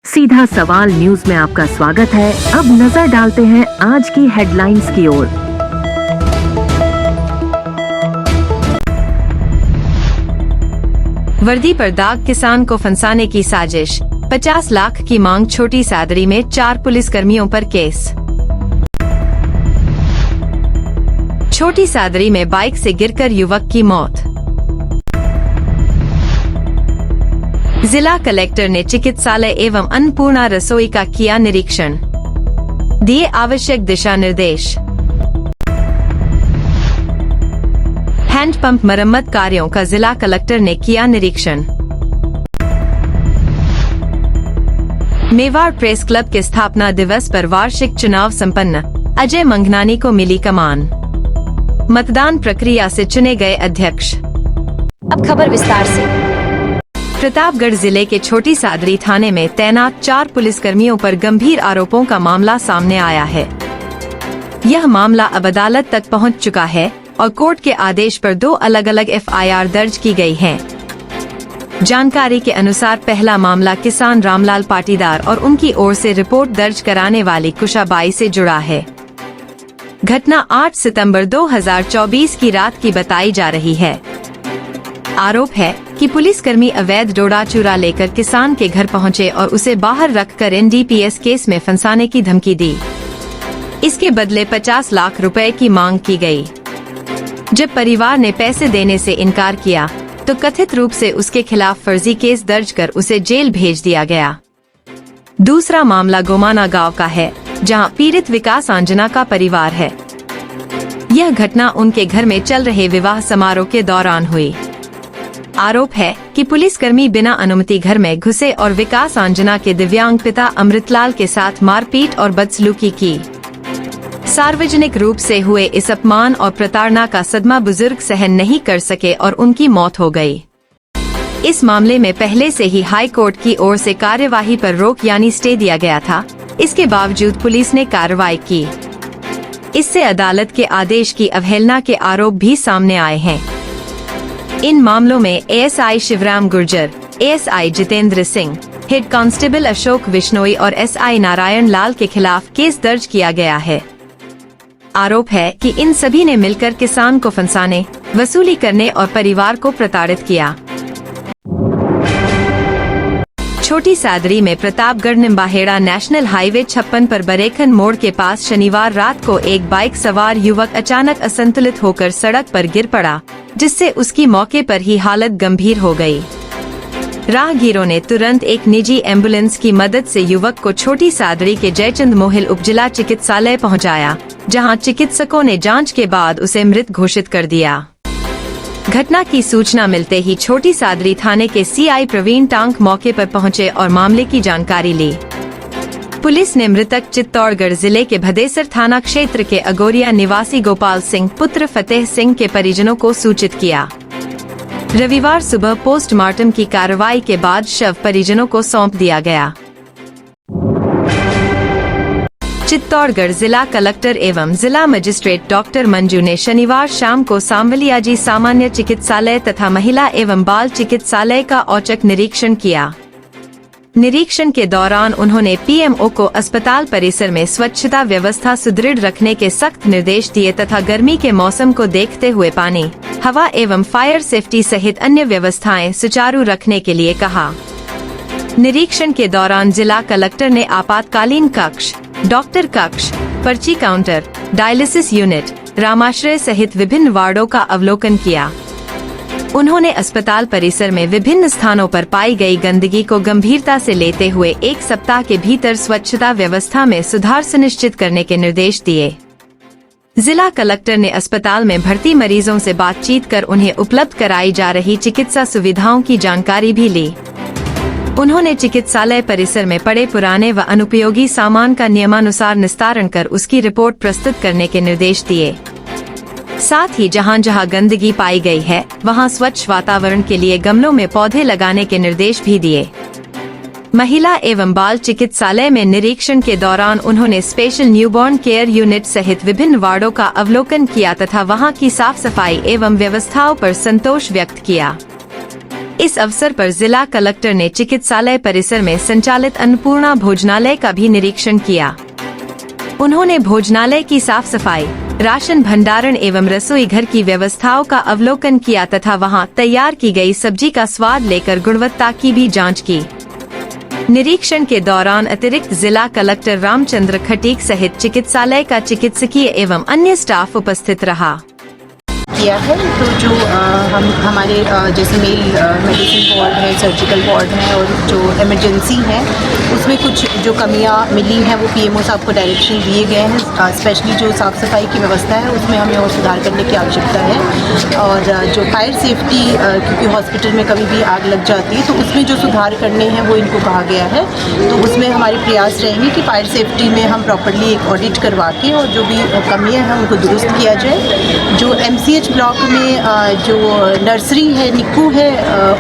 सीधा सवाल न्यूज में आपका स्वागत है। अब नजर डालते हैं आज की हेडलाइंस की ओर। वर्दी पर दाग किसान को फंसाने की साजिश, 50 लाख की मांग। छोटी सादरी में 4 पुलिसकर्मियों पर केस। छोटी सादरी में बाइक से गिरकर युवक की मौत। जिला कलेक्टर ने चिकित्सालय एवं अन्नपूर्णा रसोई का किया निरीक्षण, दिए आवश्यक दिशा निर्देश। हैंडपंप मरम्मत कार्यों का जिला कलेक्टर ने किया निरीक्षण। मेवाड़ प्रेस क्लब के स्थापना दिवस पर वार्षिक चुनाव संपन्न, अजय मंगनानी को मिली कमान। मतदान प्रक्रिया से चुने गए अध्यक्ष। अब खबर विस्तार से। प्रतापगढ़ जिले के छोटी सादरी थाने में तैनात 4 पुलिसकर्मियों पर गंभीर आरोपों का मामला सामने आया है। यह मामला अब अदालत तक पहुंच चुका है और कोर्ट के आदेश पर 2 अलग अलग एफआईआर दर्ज की गई हैं। जानकारी के अनुसार पहला मामला किसान रामलाल पाटीदार और उनकी ओर से रिपोर्ट दर्ज कराने वाली कुशाबाई से जुड़ा है। घटना 8 सितंबर 2024 की रात की बताई जा रही है। आरोप है कि पुलिसकर्मी अवैध डोडा चूरा लेकर किसान के घर पहुंचे और उसे बाहर रखकर एनडीपीएस केस में फंसाने की धमकी दी। इसके बदले 50 लाख रुपए की मांग की गई। जब परिवार ने पैसे देने से इनकार किया तो कथित रूप से उसके खिलाफ फर्जी केस दर्ज कर उसे जेल भेज दिया गया। दूसरा मामला गोमाना गांव का है, जहां पीड़ित विकास आंजना का परिवार है। यह घटना उनके घर में चल रहे विवाह समारोह के दौरान हुई। आरोप है कि पुलिसकर्मी बिना अनुमति घर में घुसे और विकास आंजना के दिव्यांग पिता अमृतलाल के साथ मारपीट और बदसलूकी की। सार्वजनिक रूप से हुए इस अपमान और प्रताड़ना का सदमा बुजुर्ग सहन नहीं कर सके और उनकी मौत हो गई। इस मामले में पहले से ही हाई कोर्ट की ओर से कार्यवाही पर रोक यानी स्टे दिया गया था। इसके बावजूद पुलिस ने कार्रवाई की। इससे अदालत के आदेश की अवहेलना के आरोप भी सामने आए हैं। इन मामलों में ASI Shivram Gurjar, ASI Jitendra Singh, head constable Ashok Bishnoi और एसआई नारायण लाल के खिलाफ केस दर्ज किया गया है। आरोप है कि इन सभी ने मिलकर किसान को फंसाने, वसूली करने और परिवार को प्रताड़ित किया। छोटी सादरी में प्रतापगढ़ निम्बाहेड़ा नेशनल हाईवे 56 पर बरेखन मोड़ के पास शनिवार रात को एक बाइक सवार युवक अचानक असंतुलित होकर सड़क पर गिर पड़ा, जिससे उसकी मौके पर ही हालत गंभीर हो गई। राहगीरों ने तुरंत एक निजी एम्बुलेंस की मदद से युवक को छोटी सादरी के जयचंद मोहिल उपजिला चिकित्सालय पहुंचाया, जहां चिकित्सकों ने जांच के बाद उसे मृत घोषित कर दिया। घटना की सूचना मिलते ही छोटी सादरी थाने के सीआई प्रवीण टांक मौके पर पहुंचे और मामले की जानकारी ली। पुलिस ने मृतक चित्तौड़गढ़ जिले के भदेसर थाना क्षेत्र के अगोरिया निवासी गोपाल सिंह पुत्र फतेह सिंह के परिजनों को सूचित किया। रविवार सुबह पोस्टमार्टम की कार्रवाई के बाद शव परिजनों को सौंप दिया गया। चित्तौड़गढ़ जिला कलेक्टर एवं जिला मजिस्ट्रेट डॉक्टर मंजू ने शनिवार शाम को सांवलियाजी सामान्य चिकित्सालय तथा महिला एवं बाल चिकित्सालय का औचक निरीक्षण किया। निरीक्षण के दौरान उन्होंने पीएमओ को अस्पताल परिसर में स्वच्छता व्यवस्था सुदृढ़ रखने के सख्त निर्देश दिए तथा गर्मी के मौसम को देखते हुए पानी, हवा एवं फायर सेफ्टी सहित अन्य व्यवस्थाएं सुचारू रखने के लिए कहा। निरीक्षण के दौरान जिला कलेक्टर ने आपातकालीन कक्ष, डॉक्टर कक्ष, पर्ची काउंटर, डायलिसिस यूनिट, रामाश्रय सहित विभिन्न वार्डों का अवलोकन किया। उन्होंने अस्पताल परिसर में विभिन्न स्थानों पर पाई गई गंदगी को गंभीरता से लेते हुए 1 सप्ताह के भीतर स्वच्छता व्यवस्था में सुधार सुनिश्चित करने के निर्देश दिए। जिला कलेक्टर ने अस्पताल में भर्ती मरीजों से बातचीत कर उन्हें उपलब्ध कराई जा रही चिकित्सा सुविधाओं की जानकारी भी ली। उन्होंने चिकित्सालय परिसर में पड़े पुराने व अनुपयोगी सामान का नियमानुसार निस्तारण कर उसकी रिपोर्ट प्रस्तुत करने के निर्देश दिए। साथ ही जहां जहां गंदगी पाई गई है वहां स्वच्छ वातावरण के लिए गमलों में पौधे लगाने के निर्देश भी दिए। महिला एवं बाल चिकित्सालय में निरीक्षण के दौरान उन्होंने स्पेशल न्यूबॉर्न केयर यूनिट सहित विभिन्न वार्डों का अवलोकन किया तथा वहां की साफ सफाई एवं व्यवस्थाओं पर संतोष व्यक्त किया। इस अवसर पर जिला कलेक्टर ने चिकित्सालय परिसर में संचालित अन्नपूर्णा भोजनालय का भी निरीक्षण किया। उन्होंने भोजनालय की साफ सफाई, राशन भंडारण एवं रसोई घर की व्यवस्थाओं का अवलोकन किया तथा वहां तैयार की गई सब्जी का स्वाद लेकर गुणवत्ता की भी जांच की। निरीक्षण के दौरान अतिरिक्त जिला कलेक्टर रामचंद्र खटीक सहित चिकित्सालय का चिकित्सकीय एवं अन्य स्टाफ उपस्थित रहा। किया है तो जो हमारे जैसे मेल मेडिसिन वार्ड है, सर्जिकल वार्ड है और जो इमरजेंसी है उसमें कुछ जो कमियां मिली हैं वो पीएमओ साहब को डायरेक्शन दिए गए हैं। स्पेशली जो साफ़ सफाई की व्यवस्था है उसमें हमें और सुधार करने की आवश्यकता है और जो फायर सेफ्टी, क्योंकि हॉस्पिटल में कभी भी आग लग जाती है तो उसमें जो सुधार करने हैं वो इनको कहा गया है। तो उसमें हमारे प्रयास रहेंगे कि फायर सेफ्टी में हम प्रॉपर्ली एक ऑडिट करवा के और जो भी कमियाँ हैं उनको दुरुस्त किया जाए। जो MCH ब्लॉक में जो नर्सरी है, निक्कू है,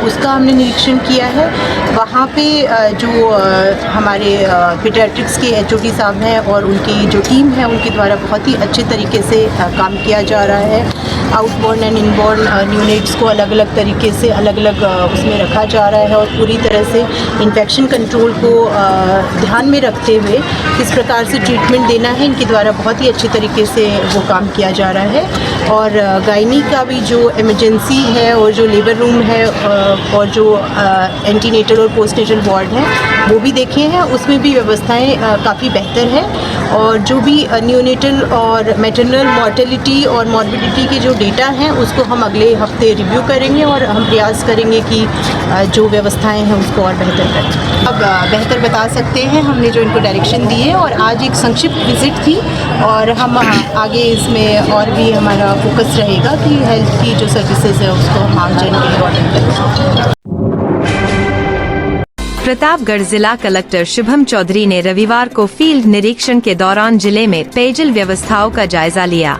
उसका हमने निरीक्षण किया है। वहाँ पे जो हमारे पीडियाट्रिक्स के HOD साहब हैं और उनकी जो टीम है उनके द्वारा बहुत ही अच्छे तरीके से काम किया जा रहा है। आउटबोर्न एंड इनबोर्न न्यूनेट्स को अलग अलग तरीके से अलग अलग उसमें रखा जा रहा है और पूरी तरह से इन्फेक्शन कंट्रोल को ध्यान में रखते हुए किस प्रकार से ट्रीटमेंट देना है इनके द्वारा बहुत ही अच्छे तरीके से वो काम किया जा रहा है। और गायनी का भी जो इमरजेंसी है और जो लेबर रूम है और जो एंटीनेटल और पोस्टनेटल वार्ड है वो भी देखे हैं, उसमें भी व्यवस्थाएं काफ़ी बेहतर है। और जो भी न्यूनेटल और मैटरनल मॉर्टेलिटी और मॉर्बिडिटी के जो डेटा हैं उसको हम अगले हफ्ते रिव्यू करेंगे और हम प्रयास करेंगे कि जो व्यवस्थाएं हैं उसको और बेहतर करें। अब बेहतर बता सकते हैं हमने जो इनको डायरेक्शन दिए और आज एक संक्षिप्त विजिट थी और हम आगे इसमें और भी हमारा फोकस रहेगा कि हेल्थ की जो सर्विसेज है उसको हम आमजन के लिए और बेहतर करें। प्रतापगढ़ जिला कलेक्टर शुभम चौधरी ने रविवार को फील्ड निरीक्षण के दौरान जिले में पेयजल व्यवस्थाओं का जायजा लिया।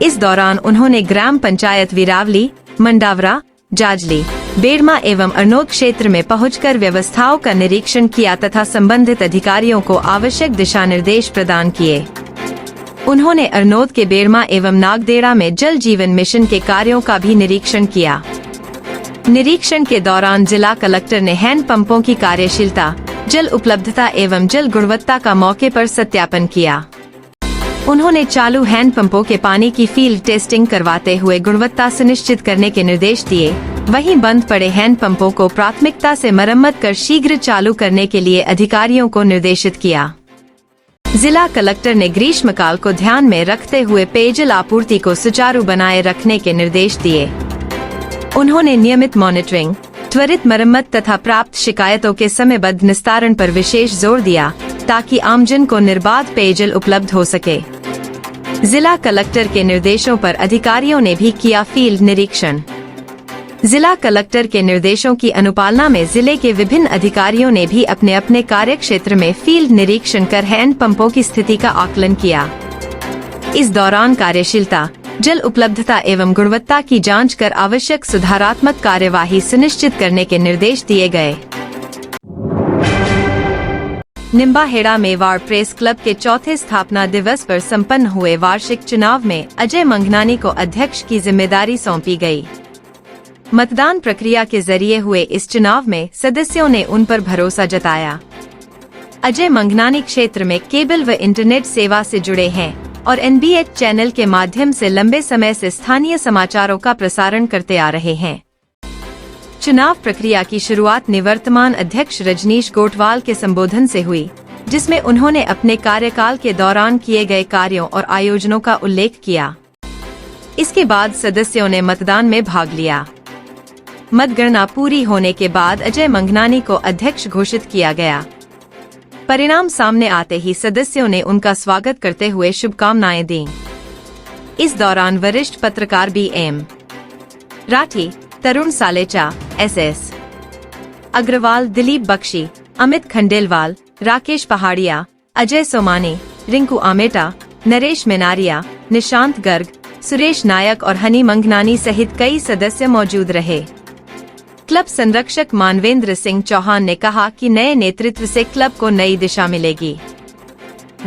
इस दौरान उन्होंने ग्राम पंचायत वीरावली, मंडावरा, जाजली, बेड़मा एवं अरनोद क्षेत्र में पहुंचकर व्यवस्थाओं का निरीक्षण किया तथा संबंधित अधिकारियों को आवश्यक दिशा निर्देश प्रदान किए। उन्होंने अरनोद के बेड़मा एवं नागदेड़ा में जल जीवन मिशन के कार्यों का भी निरीक्षण किया। निरीक्षण के दौरान जिला कलेक्टर ने हैंड पंपों की कार्यशीलता, जल उपलब्धता एवं जल गुणवत्ता का मौके पर सत्यापन किया। उन्होंने चालू हैंड पंपों के पानी की फील्ड टेस्टिंग करवाते हुए गुणवत्ता सुनिश्चित करने के निर्देश दिए। वहीं बंद पड़े हैंड पंपों को प्राथमिकता से मरम्मत कर शीघ्र चालू करने के लिए अधिकारियों को निर्देशित किया। जिला कलेक्टर ने ग्रीष्मकाल को ध्यान में रखते हुए पेयजल आपूर्ति को सुचारू बनाए रखने के निर्देश दिए। उन्होंने नियमित मॉनिटरिंग, त्वरित मरम्मत तथा प्राप्त शिकायतों के समयबद्ध निस्तारण पर विशेष जोर दिया ताकि आमजन को निर्बाध पेयजल उपलब्ध हो सके। जिला कलेक्टर के निर्देशों पर अधिकारियों ने भी किया फील्ड निरीक्षण। जिला कलेक्टर के निर्देशों की अनुपालना में जिले के विभिन्न अधिकारियों ने भी अपने अपने कार्य क्षेत्र में फील्ड निरीक्षण कर हैंड पंपों की स्थिति का आकलन किया। इस दौरान कार्यशीलता, जल उपलब्धता एवं गुणवत्ता की जांच कर आवश्यक सुधारात्मक कार्यवाही सुनिश्चित करने के निर्देश दिए गए। निम्बाहेड़ा मेवाड़ प्रेस क्लब के चौथे स्थापना दिवस पर संपन्न हुए वार्षिक चुनाव में अजय मंगनानी को अध्यक्ष की जिम्मेदारी सौंपी गई। मतदान प्रक्रिया के जरिए हुए इस चुनाव में सदस्यों ने उन पर भरोसा जताया। अजय मंगनानी क्षेत्र में केबल व इंटरनेट सेवा से जुड़े हैं और NBH चैनल के माध्यम से लंबे समय से स्थानीय समाचारों का प्रसारण करते आ रहे हैं। चुनाव प्रक्रिया की शुरुआत निवर्तमान अध्यक्ष रजनीश गोटवाल के संबोधन से हुई, जिसमें उन्होंने अपने कार्यकाल के दौरान किए गए कार्यों और आयोजनों का उल्लेख किया। इसके बाद सदस्यों ने मतदान में भाग लिया। मतगणना पूरी होने के बाद अजय मंगनानी को अध्यक्ष घोषित किया गया। परिणाम सामने आते ही सदस्यों ने उनका स्वागत करते हुए शुभकामनाएं दी। इस दौरान वरिष्ठ पत्रकार BM राठी, तरुण सालेचा, SS अग्रवाल, दिलीप बख्शी, अमित खंडेलवाल, राकेश पहाड़िया, अजय सोमानी, रिंकू आमेटा, नरेश मेनारिया, निशांत गर्ग, सुरेश नायक और हनी मंगनानी सहित कई सदस्य मौजूद रहे। क्लब संरक्षक मानवेंद्र सिंह चौहान ने कहा कि नए नेतृत्व से क्लब को नई दिशा मिलेगी।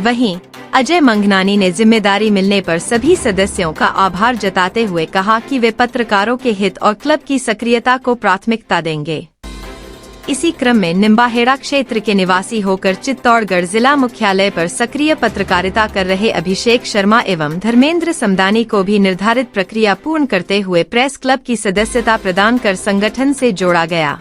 वहीं अजय मंगनानी ने जिम्मेदारी मिलने पर सभी सदस्यों का आभार जताते हुए कहा कि वे पत्रकारों के हित और क्लब की सक्रियता को प्राथमिकता देंगे। इसी क्रम में निम्बाहेड़ा क्षेत्र के निवासी होकर चित्तौड़गढ़ जिला मुख्यालय पर सक्रिय पत्रकारिता कर रहे अभिषेक शर्मा एवं धर्मेंद्र समदानी को भी निर्धारित प्रक्रिया पूर्ण करते हुए प्रेस क्लब की सदस्यता प्रदान कर संगठन से जोड़ा गया।